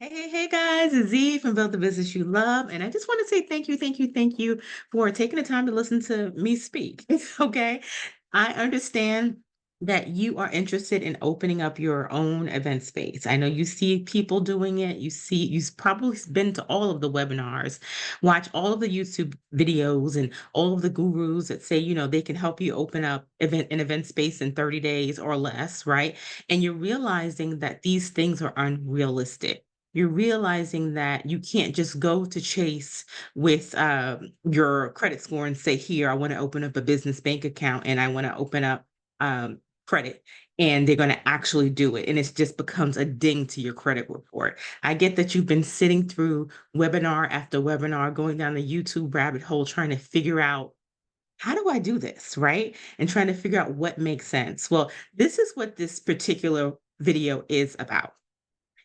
Hey guys, it's Z from Build the Business You Love. And I just want to say thank you for taking the time to listen to me speak. Okay. I understand that you are interested in opening up your own event space. I know you see people doing it. You've probably been to all of the webinars, watch all of the YouTube videos and all of the gurus that say, they can help you open up an event space in 30 days or less, right? And you're realizing that these things are unrealistic. You're realizing that you can't just go to Chase with your credit score and say, here, I want to open up a business bank account and I want to open up credit. And they're going to actually do it. And it just becomes a ding to your credit report. I get that you've been sitting through webinar after webinar, going down the YouTube rabbit hole, trying to figure out how do I do this, right? And trying to figure out what makes sense. Well, this is what this particular video is about.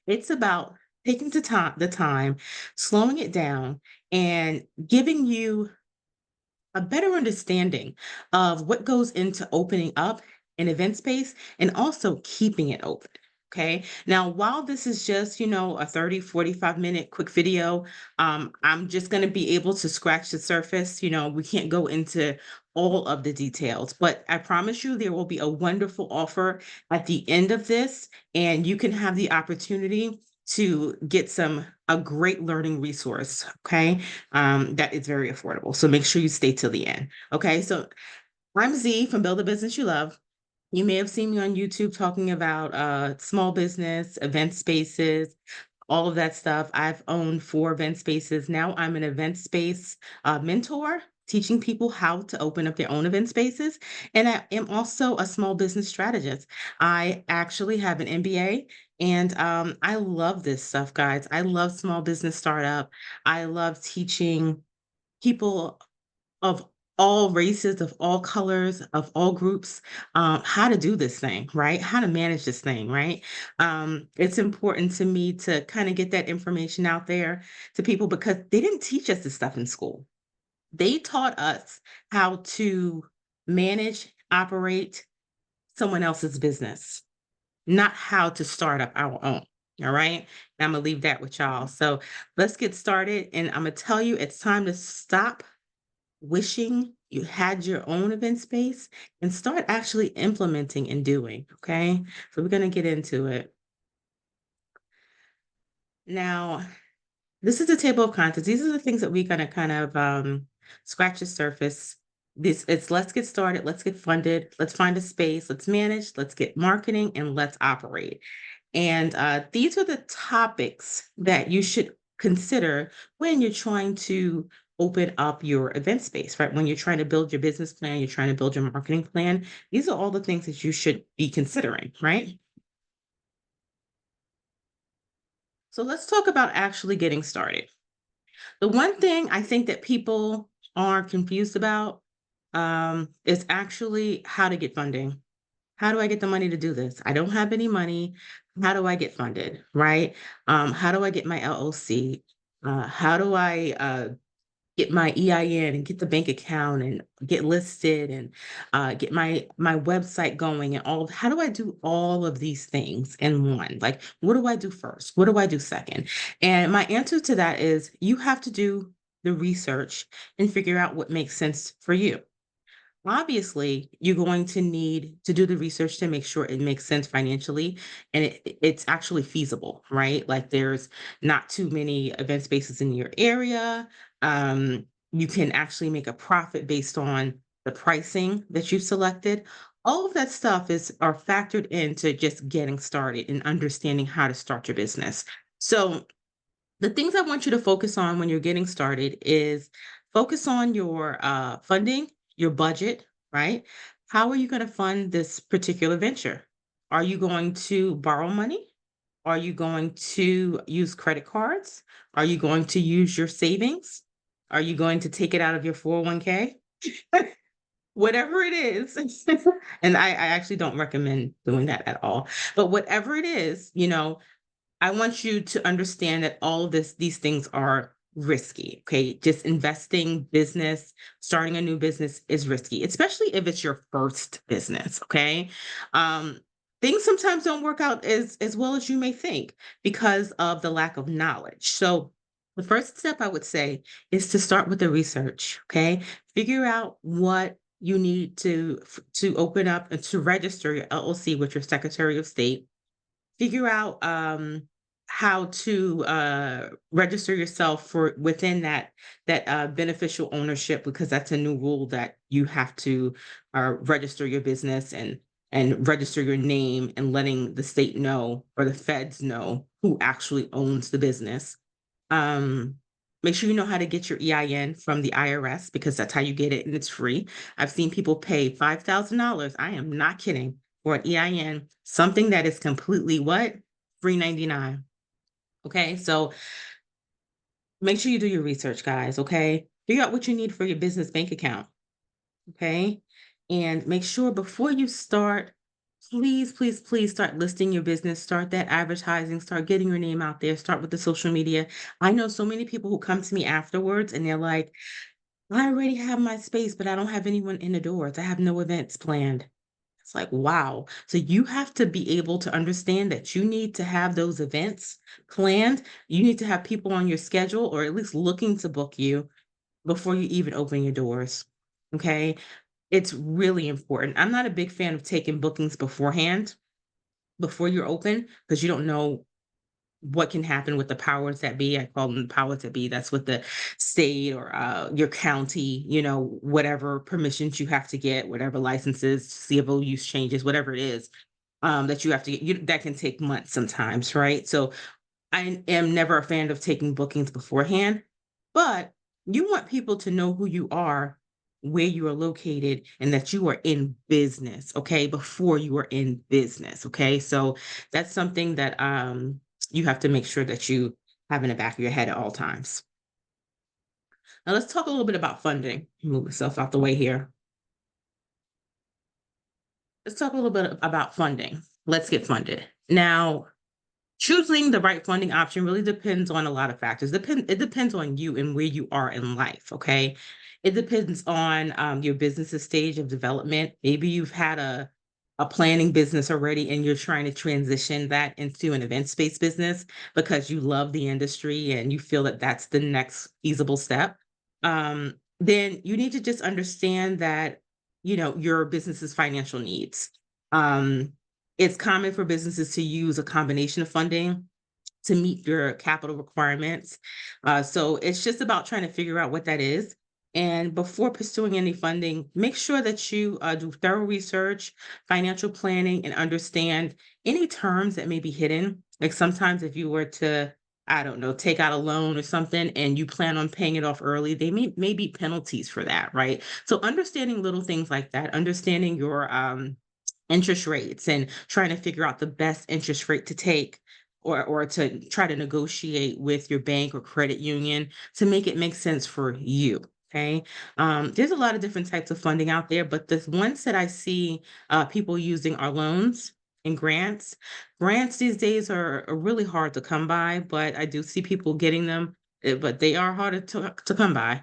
It's about taking the time, slowing it down, and giving you a better understanding of what goes into opening up an event space and also keeping it open. Okay. Now, while this is just, a 30, 45-minute quick video, I'm just going to be able to scratch the surface. We can't go into all of the details, but I promise you there will be a wonderful offer at the end of this, and you can have the opportunity to get a great learning resource. Okay, that is very affordable. So make sure you stay till the end. Okay, so I'm Z from Build a Business You Love. You may have seen me on YouTube talking about small business, event spaces, all of that stuff. I've owned 4 event spaces. Now I'm an event space mentor, teaching people how to open up their own event spaces. And I am also a small business strategist. I actually have an MBA. And I love this stuff, guys. I love small business startup. I love teaching people of all races, of all colors, of all groups, how to do this thing, right? How to manage this thing, right? It's important to me to kind of get that information out there to people because they didn't teach us this stuff in school. They taught us how to manage, operate someone else's business, not how to start up our own. All right. And I'm going to leave that with y'all. So let's get started. And I'm going to tell you it's time to stop wishing you had your own event space and start actually implementing and doing. Okay. So we're going to get into it. Now, this is the table of contents. These are the things that we're going to kind of scratch the surface. It's let's get started, let's get funded, let's find a space, let's manage, let's get marketing, and let's operate. And these are the topics that you should consider when you're trying to open up your event space, right? When you're trying to build your business plan, you're trying to build your marketing plan. These are all the things that you should be considering, right? So let's talk about actually getting started. The one thing I think that people are confused about is actually how to get funding. How do I get the money to do this? I don't have any money. How do I get funded? Right? How do I get my LLC? How do I get my EIN and get the bank account and get listed and get my website going and how do I do all of these things in one? Like, what do I do first? What do I do second? And my answer to that is you have to do the research and figure out what makes sense for you. Obviously, you're going to need to do the research to make sure it makes sense financially and it's actually feasible, right? Like there's not too many event spaces in your area. You can actually make a profit based on the pricing that you've selected. All of that stuff are factored into just getting started and understanding how to start your business. So the things I want you to focus on when you're getting started is focus on your funding, your budget, right? How are you going to fund this particular venture? Are you going to borrow money? Are you going to use credit cards? Are you going to use your savings? Are you going to take it out of your 401k? Whatever it is. And I actually don't recommend doing that at all. But whatever it is, I want you to understand that all of these things are risky. Okay. Just investing, business, starting a new business is risky, especially if it's your first business. Okay. Um, things sometimes don't work out as well as you may think because of the lack of knowledge. So the first step I would say is to start with the research, okay? Figure out what you need to open up and to register your LLC with your Secretary of State. Figure out how to register yourself for within that beneficial ownership, because that's a new rule that you have to register your business and register your name, and letting the state know or the feds know who actually owns the business. um Make sure you know how to get your EIN from the IRS, because that's how you get it, and it's free. I've seen people pay $5,000, I am not kidding, for an EIN, something that is completely what? Free 99. Okay, so make sure you do your research, guys, okay? Figure out what you need for your business bank account, okay? And make sure before you start, please, please, please start listing your business, start that advertising, start getting your name out there, start with the social media. I know so many people who come to me afterwards and they're like, I already have my space, but I don't have anyone in the doors. I have no events planned. It's like, wow. So you have to be able to understand that you need to have those events planned. You need to have people on your schedule, or at least looking to book you before you even open your doors. Okay. It's really important. I'm not a big fan of taking bookings beforehand, before you're open, because you don't know what can happen with the powers that be. I call them the powers that be. That's with the state or your county, whatever permissions you have to get, whatever licenses, civil use changes, whatever it is, that you have to get. That can take months sometimes, right? So I am never a fan of taking bookings beforehand, but you want people to know who you are, where you are located, and that you are in business, okay, before you are in business, okay? So that's something that you have to make sure that you have in the back of your head at all times. Now let's talk a little bit about funding. Move myself out the way here. Let's talk a little bit about funding. Let's get funded. Now, choosing the right funding option really depends on a lot of factors. It depends on you and where you are in life, okay? It depends on your business's stage of development. Maybe you've had a planning business already and you're trying to transition that into an events-based business because you love the industry and you feel that that's the next feasible step. Then you need to just understand that, your business's financial needs. Um, it's common for businesses to use a combination of funding to meet your capital requirements. So it's just about trying to figure out what that is. And before pursuing any funding, make sure that you do thorough research, financial planning, and understand any terms that may be hidden. Like sometimes if you were to, I don't know, take out a loan or something and you plan on paying it off early, they may be penalties for that, right? So understanding little things like that, understanding your interest rates and trying to figure out the best interest rate to take, or to try to negotiate with your bank or credit union to make it make sense for you. Okay. There's a lot of different types of funding out there, but the ones that I see people using are loans and grants. Grants these days are really hard to come by, but I do see people getting them, but they are harder to come by.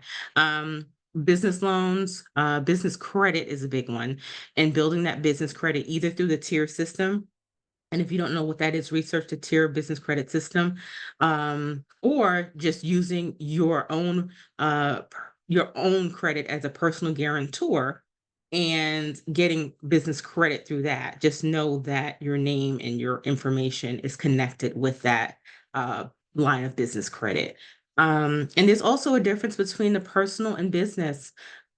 Business loans, business credit is a big one, and building that business credit either through the tier system. And if you don't know what that is, research the tier business credit system, or just using your own credit as a personal guarantor and getting business credit through that. Just know that your name and your information is connected with that uh, line of business credit. And there's also a difference between the personal and business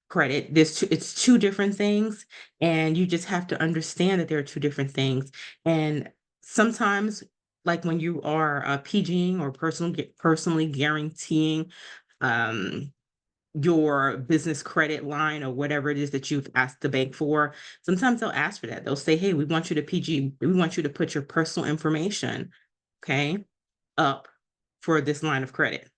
credit. It's two different things, and you just have to understand that there are two different things. And sometimes, like when you are PGing or personally guaranteeing um, your business credit line or whatever it is that you've asked the bank for, sometimes they'll ask for that. They'll say, "Hey, we want you to PG. We want you to put your personal information, okay, up for this line of credit."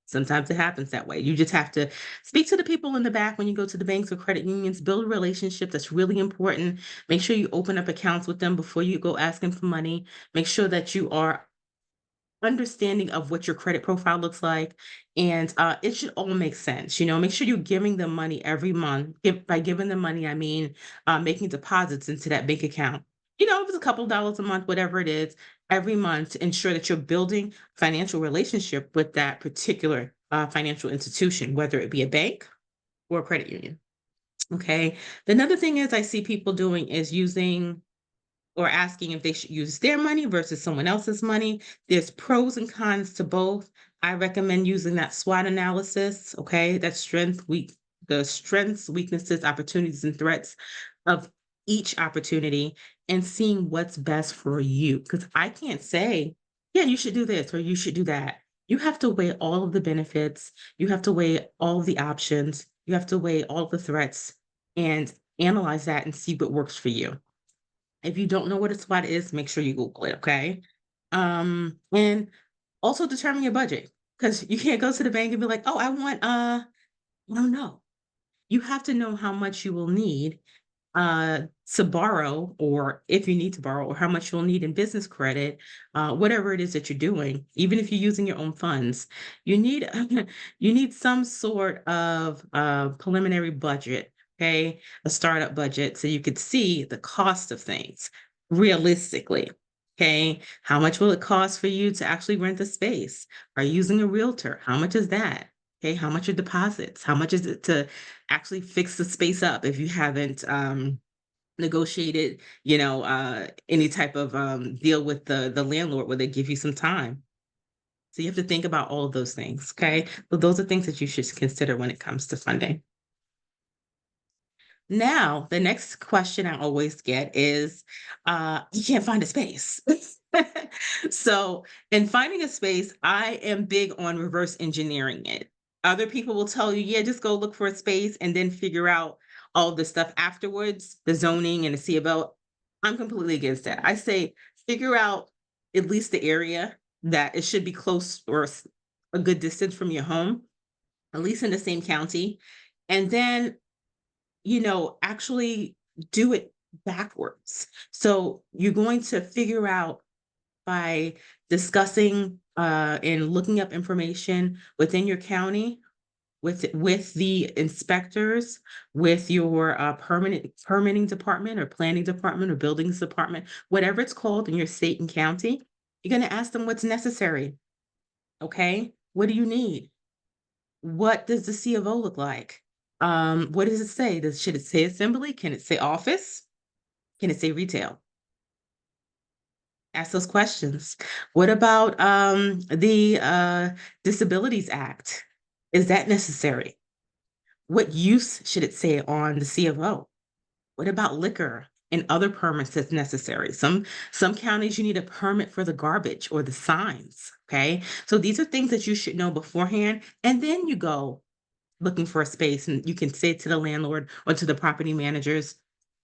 Sometimes it happens that way. You just have to speak to the people in the back when you go to the banks or credit unions, build a relationship. That's really important. Make sure you open up accounts with them before you go asking for money. Make sure that you are understanding of what your credit profile looks like. And it should all make sense. Make sure you're giving them money every month. By giving them money, I mean making deposits into that bank account If it's a couple dollars a month, whatever it is, every month to ensure that you're building financial relationship with that particular financial institution, whether it be a bank or a credit union. Okay. Another thing is I see people doing is using or asking if they should use their money versus someone else's money. There's pros and cons to both. I recommend using that SWOT analysis, okay? That the strengths, weaknesses, opportunities, and threats of each opportunity and seeing what's best for you. Because I can't say, yeah, you should do this or you should do that. You have to weigh all of the benefits, you have to weigh all of the options, you have to weigh all of the threats and analyze that and see what works for you. If you don't know what a SWOT is, make sure you Google it, okay? And also determine your budget because you can't go to the bank and be like, "Oh, I want, no, no." You have to know how much you will need to borrow, or if you need to borrow, or how much you'll need in business credit, whatever it is that you're doing, even if you're using your own funds, you need you need some sort of preliminary budget, okay, a startup budget, so you could see the cost of things realistically. Okay, how much will it cost for you to actually rent the space? Are you using a realtor? How much is that? Okay, how much are deposits? How much is it to actually fix the space up if you haven't negotiated, any type of deal with the landlord where they give you some time. So you have to think about all of those things. Okay. So those are things that you should consider when it comes to funding. Now, the next question I always get is, you can't find a space. So, in finding a space, I am big on reverse engineering it. Other people will tell you, yeah, just go look for a space and then figure out all the stuff afterwards, the zoning and the C of O. I'm completely against that. I say figure out at least the area that it should be close or a good distance from your home, at least in the same county. And then actually do it backwards. So you're going to figure out by discussing and looking up information within your county with the inspectors, with your permitting department or planning department or buildings department, whatever it's called in your state and county. You're going to ask them what's necessary. Okay, what do you need? What does the C of O look like? What does it say? Should it say assembly? Can it say office? Can it say retail? Ask those questions. What about the Disabilities Act? Is that necessary? What use should it say on the C of O? What about liquor and other permits that's necessary? Some counties you need a permit for the garbage or the signs. Okay, so these are things that you should know beforehand, and then you go looking for a space and you can say to the landlord or to the property managers,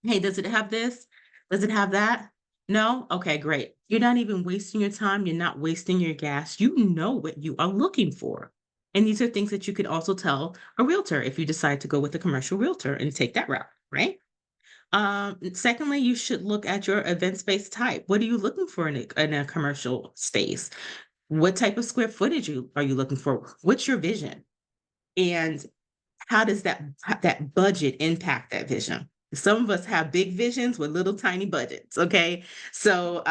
"Hey, does it have this? Does it have that? No? Okay, great." You're not even wasting your time, you're not wasting your gas. You know what you are looking for. And these are things that you could also tell a realtor if you decide to go with a commercial realtor and take that route, right? Secondly, you should look at your event space type. What are you looking for in a commercial space? What type of square footage are you looking for? What's your vision? And how does that budget impact that vision? Some of us have big visions with little tiny budgets, okay? So,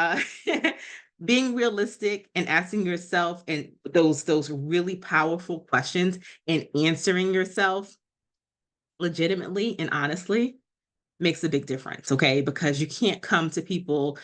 being realistic and asking yourself and those really powerful questions and answering yourself legitimately and honestly makes a big difference, okay? Because you can't come to people,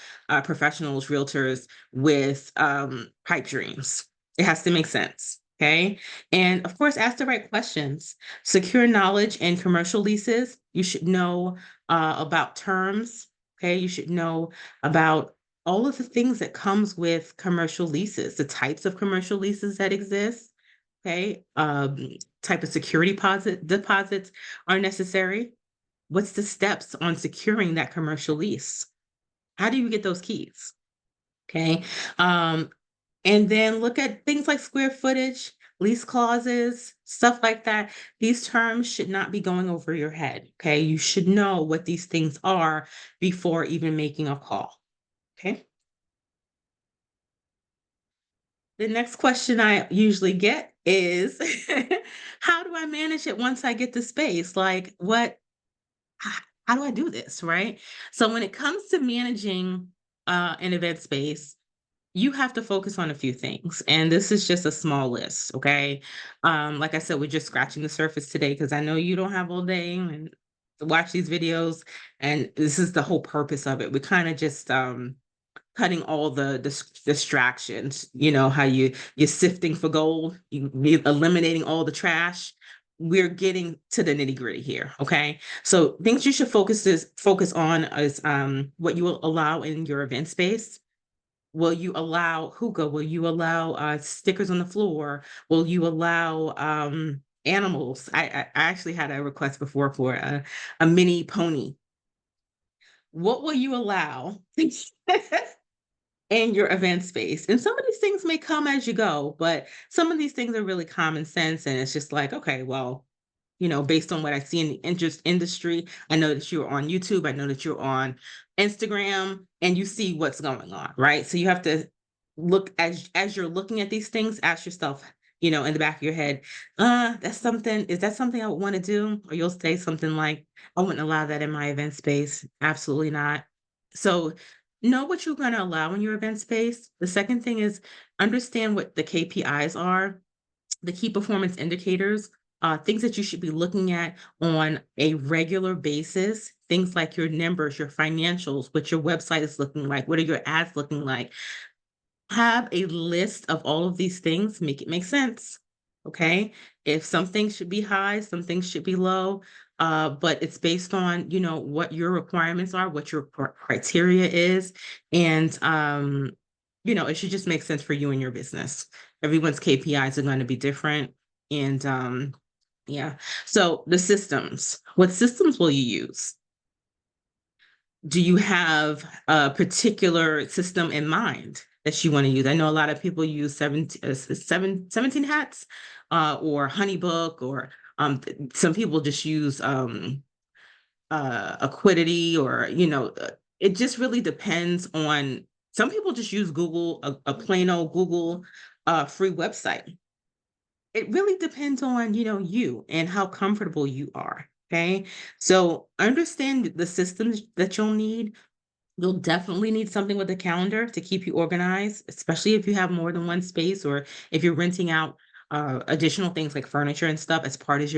professionals, realtors with pipe dreams. It has to make sense, okay? And of course, ask the right questions. Secure knowledge in commercial leases. You should know about terms, okay? You should know about all of the things that comes with commercial leases, the types of commercial leases that exist, okay? Type of security deposits are necessary. What's the steps on securing that commercial lease? How do you get those keys? Okay. Um, and then look at things like square footage, lease clauses, stuff like that. These terms should not be going over your head. Okay. You should know what these things are before even making a call. Okay. The next question I usually get is how do I manage it once I get the space? Like, what? how do I do this, right? So when it comes to managing an event space, you have to focus on a few things, and this is just a small list, okay? Like I said, we're just scratching the surface today because I know you don't have all day and to watch these videos, and this is the whole purpose of it. We're kind of just cutting all the distractions. You know how you're sifting for gold, you're eliminating all the trash. We're getting to the nitty gritty here, okay? So things you should focus on is what you will allow in your event space. Will you allow hookah? Will you allow stickers on the floor? Will you allow animals? I actually had a request before for a mini pony. What will you allow in your event space? And some of these things may come as you go, but some of these things are really common sense. And it's just like, okay, well, based on what I see in the interest industry, I know that you're on YouTube, I know that you're on Instagram, and you see what's going on, right? So you have to look as you're looking at these things, ask yourself, in the back of your head, is that something I would want to do? Or you'll say something like, I wouldn't allow that in my event space. Absolutely not. So know what you're going to allow in your event space. The second thing is understand what the KPIs are, the key performance indicators, things that you should be looking at on a regular basis, things like your numbers, your financials, what your website is looking like, what are your ads looking like. Have a list of all of these things, make it make sense. Okay. If some things should be high, some things should be low. But it's based on, what your requirements are, what your criteria is. And it should just make sense for you and your business. Everyone's KPIs are going to be different. And yeah. So the systems, what systems will you use? Do you have a particular system in mind that you want to use? I know a lot of people use 17 hats, or Honeybook, or some people just use Acquidity, or it just really depends on. Some people just use Google, a plain old Google free website. It really depends on, you and how comfortable you are. Okay. So understand the systems that you'll need. You'll definitely need something with a calendar to keep you organized, especially if you have more than one space, or if you're renting out additional things like furniture and stuff as part of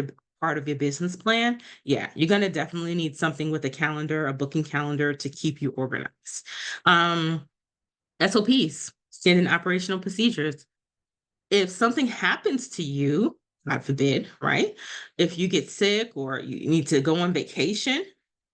your business plan. Yeah, you're gonna definitely need something with a calendar, a booking calendar to keep you organized. Um, SOPs, standard operational procedures. If something happens to you, God forbid, right? If you get sick or you need to go on vacation,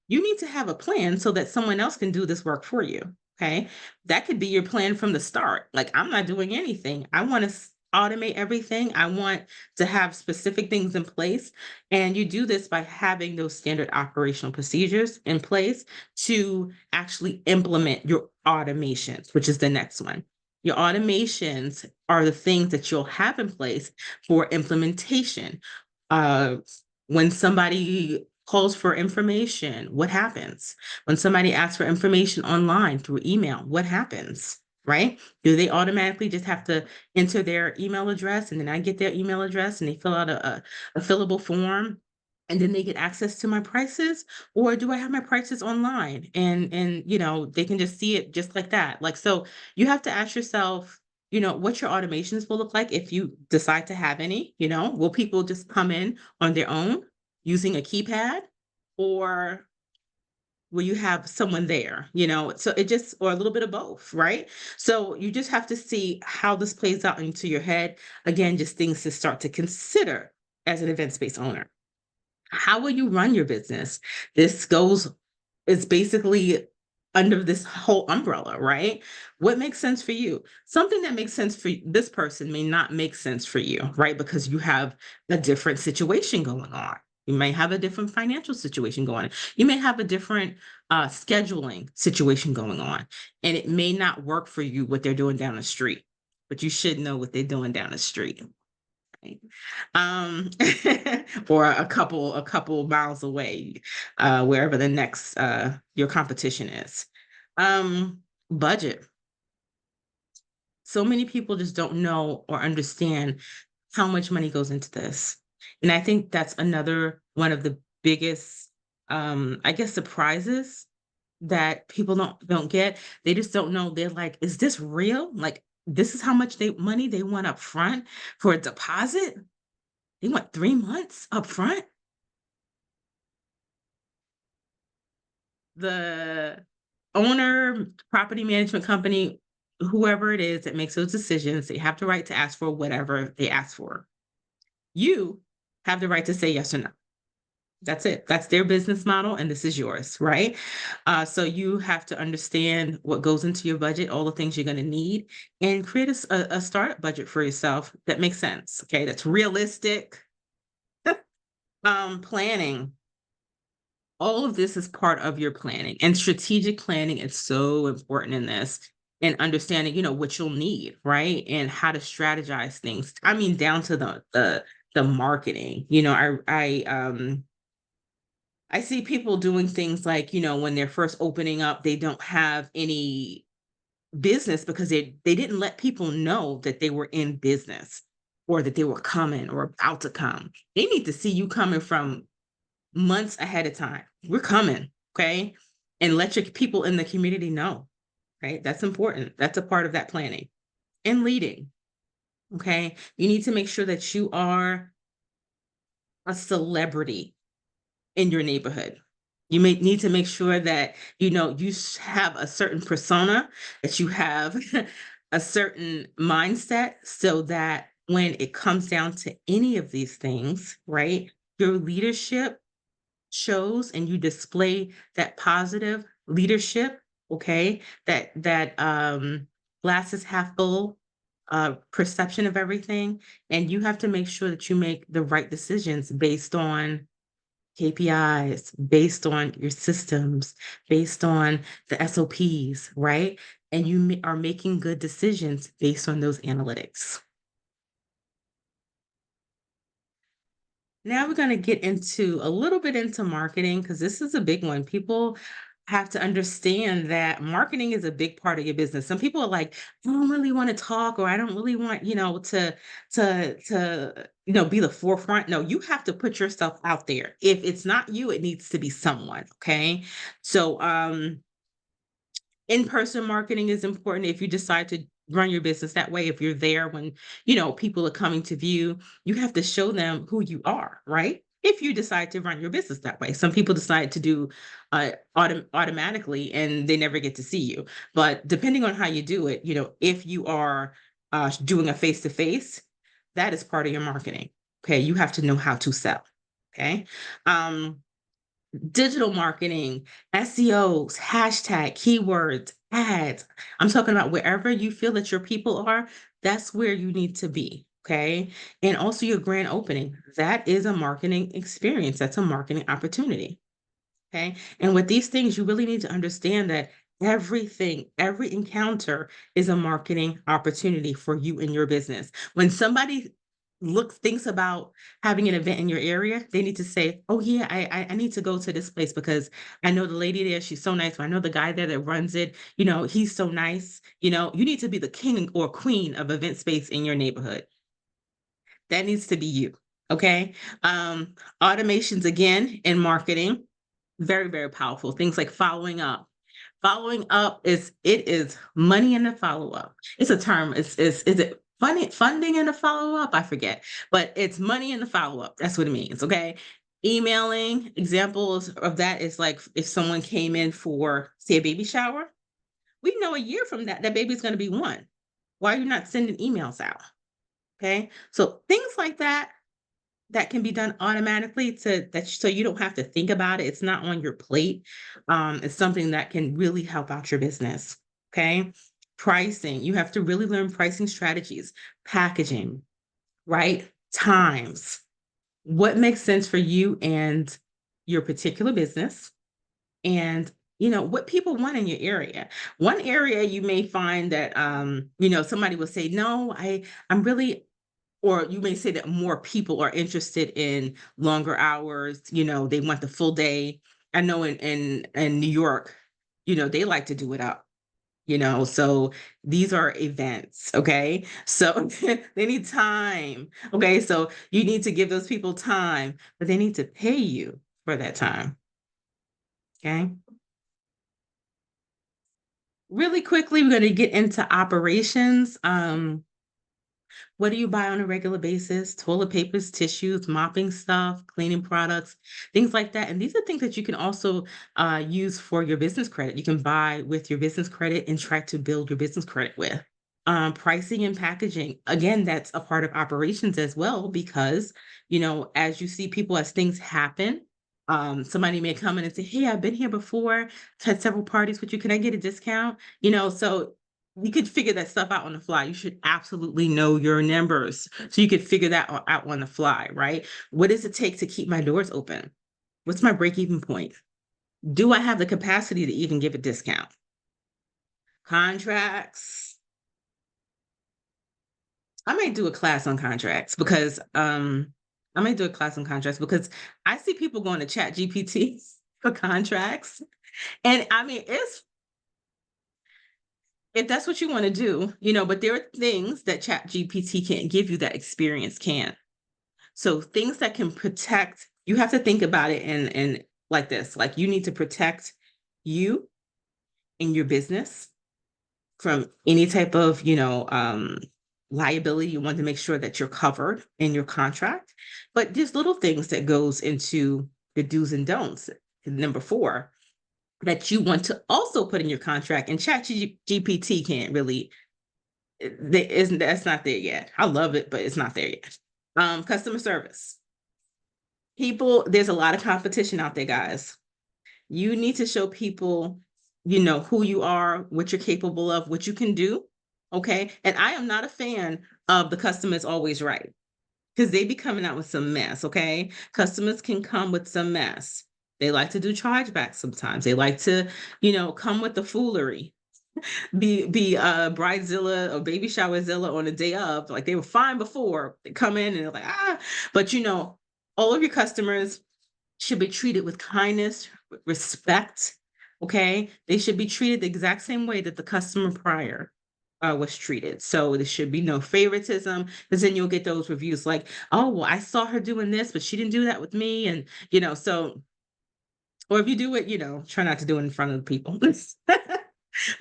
you need to have a plan so that someone else can do this work for you. Okay. That could be your plan from the start. Like, I'm not doing anything. I want to automate everything. I want to have specific things in place. And you do this by having those standard operational procedures in place to actually implement your automations, which is the next one. Your automations are the things that you'll have in place for implementation. Uh, when somebody calls for information, what happens? When somebody asks for information online through email, what happens? Right? Do they automatically just have to enter their email address, and then I get their email address and they fill out a fillable form, and then they get access to my prices? Or do I have my prices online, and they can just see it just like that? Like, so you have to ask yourself, what your automations will look like if you decide to have any. Will people just come in on their own using a keypad, or will you have someone there? So it just, or a little bit of both, right? So you just have to see how this plays out into your head. Again, just things to start to consider as an event space owner. How will you run your business? This goes, it's basically under this whole umbrella, right? What makes sense for you? Something that makes sense for this person may not make sense for you, right? Because you have a different situation going on. You may have a different financial situation going on. You may have a different scheduling situation going on, and it may not work for you what they're doing down the street, but you should know what they're doing down the street. Right? Um, or a couple miles away, wherever the next your competition is. Budget. So many people just don't know or understand how much money goes into this. And I think that's another one of the biggest I guess surprises that people don't get. They just don't know. They're like, "Is this real? Like, this is how much money they want up front for a deposit? They want 3 months up front?" The owner, property management company, whoever it is that makes those decisions, they have the right to ask for whatever they ask for. You have the right to say yes or no. That's it. That's their business model, and this is yours, right? So you have to understand what goes into your budget, all the things you're going to need, and create a startup budget for yourself that makes sense. Okay, that's realistic. Planning. All of this is part of your planning, and strategic planning is so important in this. And understanding, what you'll need, right? And how to strategize things. I mean, down to the marketing. I see people doing things like, when they're first opening up, they don't have any business because they didn't let people know that they were in business or that they were coming or about to come. They need to see you coming from months ahead of time. We're coming, okay? And let your people in the community know, right? That's important. That's a part of that planning and leading, okay? You need to make sure that you are a celebrity in your neighborhood. You may need to make sure that have a certain persona, that you have a certain mindset, so that when it comes down to any of these things, right, your leadership shows and you display that positive leadership, okay, that glasses half full perception of everything. And you have to make sure that you make the right decisions based on KPIs, based on your systems, based on the SOPs, right? And you are making good decisions based on those analytics. Now we're going to get into a little bit into marketing because this is a big one. People have to understand that marketing is a big part of your business. Some people are like, I don't really want to talk, or I don't really want, to be the forefront. No, you have to put yourself out there. If it's not you, it needs to be someone. Okay. So in-person marketing is important if you decide to run your business that way. If you're there when people are coming to view, you have to show them who you are, right? If you decide to run your business that way. Some people decide to do automatically and they never get to see you. But depending on how you do it, if you are doing a face-to-face, that is part of your marketing. Okay, you have to know how to sell. Okay. um Digital marketing, SEOs, hashtag, keywords, ads. I'm talking about wherever you feel that your people are, that's where you need to be. Okay. And also your grand opening. That is a marketing experience. That's a marketing opportunity. Okay. And with these things, you really need to understand that everything, every encounter is a marketing opportunity for you in your business. When somebody thinks about having an event in your area, they need to say, "Oh yeah, I need to go to this place because I know the lady there, she's so nice. Or I know the guy there that runs it, he's so nice." You need to be the king or queen of event space in your neighborhood. That needs to be you. Okay. Automations again in marketing, very, very powerful. Things like following up. Following up is money in the follow-up. It's a term. Is it funding in the follow-up? I forget. But it's money in the follow-up. That's what it means. Okay. Emailing, examples of that is like if someone came in for, say, a baby shower, we know a year from that baby's going to be one. Why are you not sending emails out? Okay. So things like that can be done automatically so you don't have to think about it. It's not on your plate. It's something that can really help out your business. Okay. Pricing. You have to really learn pricing strategies, packaging, right? Times. What makes sense for you and your particular business, and what people want in your area. One area you may find that somebody will say, no, I'm really, or you may say that more people are interested in longer hours, they want the full day. I know in New York, they like to do it up, so these are events, okay? So they need time, okay? So you need to give those people time, but they need to pay you for that time. Okay. Really quickly, we're going to get into operations. What do you buy on a regular basis? Toilet papers, tissues, mopping stuff, cleaning products, things like that. And these are things that you can also use for your business credit. You can buy with your business credit and try to build your business credit with. Pricing and packaging. Again, that's a part of operations as well, because, as you see people, as things happen, somebody may come in and say, "Hey, I've been here before, had several parties with you. Can I get a discount?" So you could figure that stuff out on the fly. You should absolutely know your numbers so you could figure that out on the fly, right? What does it take to keep my doors open? What's my break even point? Do I have the capacity to even give a discount? Contracts. I might do a class on contracts because I might do a class on contracts because I see people going to chat GPT for contracts. And I mean, it's if that's what you want to do, but there are things that chat GPT can't give you that experience can. So things that can protect, you have to think about it and like this, like you need to protect you and your business from any type of, liability. You want to make sure that you're covered in your contract. But there's little things that goes into the do's and don'ts. Number four, that you want to also put in your contract, and chat GPT can't really, there isn't, that's not there yet. I love it, but it's not there yet. Customer service. People, there's a lot of competition out there, guys. You need to show people, who you are, what you're capable of, what you can do. Okay. And I am not a fan of the customer is always right, because they be coming out with some mess. Okay. Customers can come with some mess. They like to do chargebacks sometimes. They like to, come with the foolery, be bridezilla or baby showerzilla on the day of. Like they were fine before they come in and they're like, but all of your customers should be treated with kindness, respect. Okay. They should be treated the exact same way that the customer prior was treated. So there should be no favoritism, because then you'll get those reviews like, "Oh, well, I saw her doing this, but she didn't do that with me." And, so, or if you do it, try not to do it in front of the people.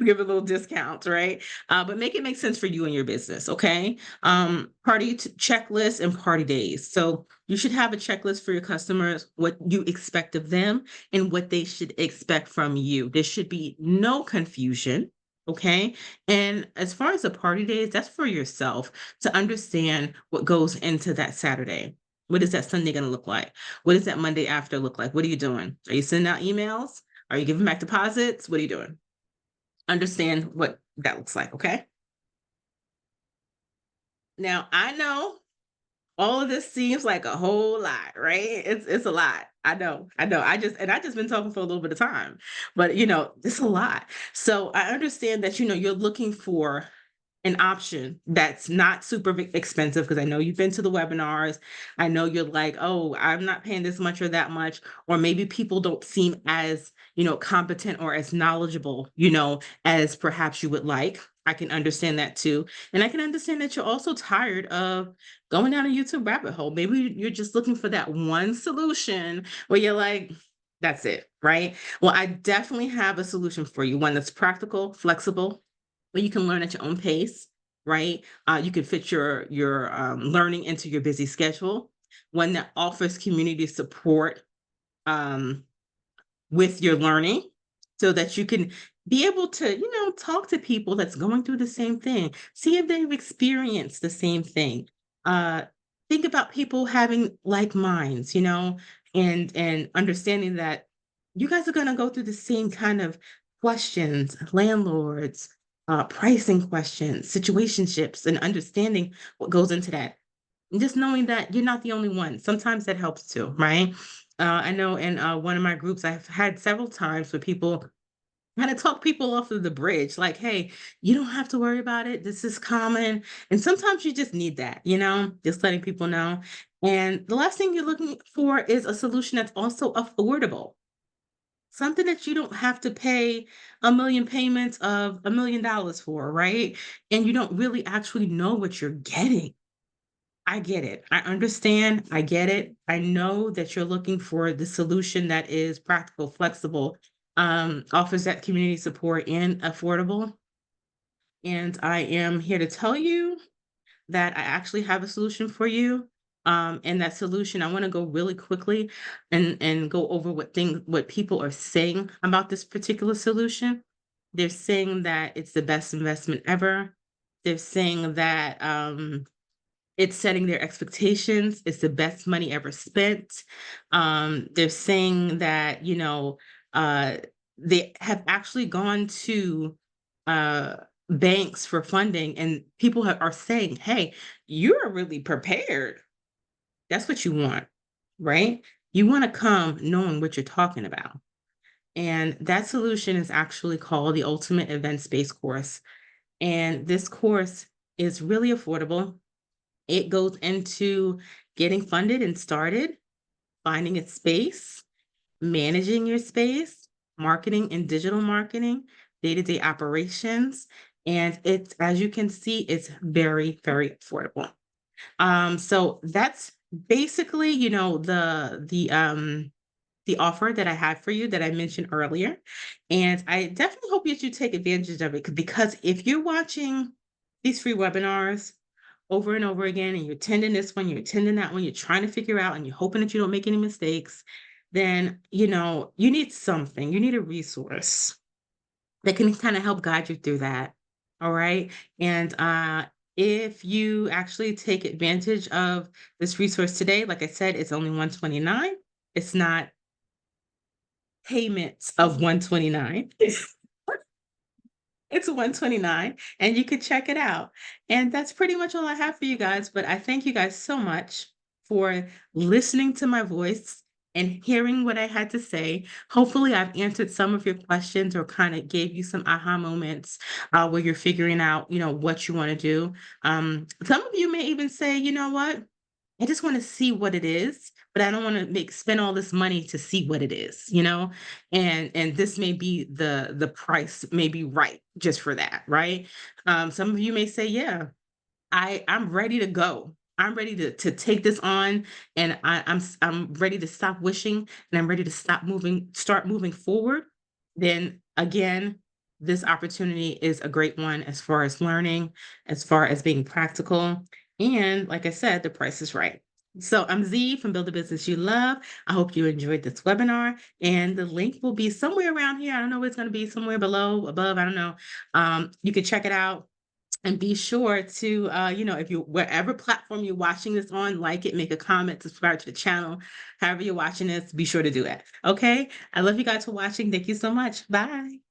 Give a little discount, right? But make it make sense for you and your business, okay? Party checklists and party days. So you should have a checklist for your customers, what you expect of them and what they should expect from you. There should be no confusion, okay? And as far as the party days, that's for yourself to understand what goes into that Saturday. What is that Sunday going to look like? What does that Monday after look like? What are you doing? Are you sending out emails? Are you giving back deposits? What are you doing? Understand what that looks like, okay? Now, I know all of this seems like a whole lot, right? It's a lot. I know. I know. I just been talking for a little bit of time. But it's a lot. So I understand that you're looking for an option that's not super expensive, because I know you've been to the webinars. I know you're like, "Oh, I'm not paying this much or that much," or maybe people don't seem as, competent or as knowledgeable, as perhaps you would like. I can understand that too. And I can understand that you're also tired of going down a YouTube rabbit hole. Maybe you're just looking for that one solution where you're like, that's it, right? Well, I definitely have a solution for you, one that's practical, flexible, where you can learn at your own pace, right? You can fit your learning into your busy schedule. One that offers community support um, with your learning, so that you can be able to, talk to people that's going through the same thing, see if they've experienced the same thing. Uh, think about people having like minds, and understanding that you guys are going to go through the same kind of questions, landlords, pricing questions, situationships, and understanding what goes into that. And just knowing that you're not the only one. Sometimes that helps too, right? I know in one of my groups, I've had several times where people kind of talk people off of the bridge, like, "Hey, you don't have to worry about it. This is common." And sometimes you just need that, just letting people know. And the last thing you're looking for is a solution that's also affordable. Something that you don't have to pay a million payments of $1 million for, right? And you don't really actually know what you're getting. I get it. I understand. I get it. I know that you're looking for the solution that is practical, flexible, offers that community support and affordable. And I am here to tell you that I actually have a solution for you. And that solution, I want to go really quickly and go over what people are saying about this particular solution. They're saying that it's the best investment ever. They're saying that it's setting their expectations. It's the best money ever spent. They're saying that, uh, they have actually gone to uh, banks for funding, and people are saying, hey, you're really prepared. That's what you want, right? You want to come knowing what you're talking about. And that solution is actually called the Ultimate Event Space Course. And this course is really affordable. It goes into getting funded and started, finding a space, managing your space, marketing and digital marketing, day-to-day operations, and it's, as you can see, it's very, very affordable. So that's basically, the offer that I had for you that I mentioned earlier. And I definitely hope that you take advantage of it because if you're watching these free webinars over and over again, and you're attending this one, you're attending that one, you're trying to figure out, and you're hoping that you don't make any mistakes, then, you need something, you need a resource that can kind of help guide you through that. All right. And if you actually take advantage of this resource today, like I said, it's only 129. It's not payments of 129. It's 129 and you could check it out. And that's pretty much all I have for you guys, but I thank you guys so much for listening to my voice and hearing what I had to say. Hopefully, I've answered some of your questions or kind of gave you some aha moments where you're figuring out, what you want to do. Some of you may even say, you know what? I just want to see what it is, but I don't want to make spend all this money to see what it is, and this may be the price may be right just for that, right? Some of you may say, yeah, I'm ready to go. I'm ready to take this on, and I'm ready to stop wishing, and I'm ready to start moving forward. Then again, this opportunity is a great one as far as learning, as far as being practical, and like I said, the price is right. So I'm Z from Build a Business You Love. I hope you enjoyed this webinar, and the link will be somewhere around here. I don't know where it's going to be, somewhere below, above. I don't know. You can check it out and be sure to, if you, wherever platform you're watching this on, like it, make a comment, subscribe to the channel. However you're watching this, be sure to do that. Okay. I love you guys for watching. Thank you so much. Bye.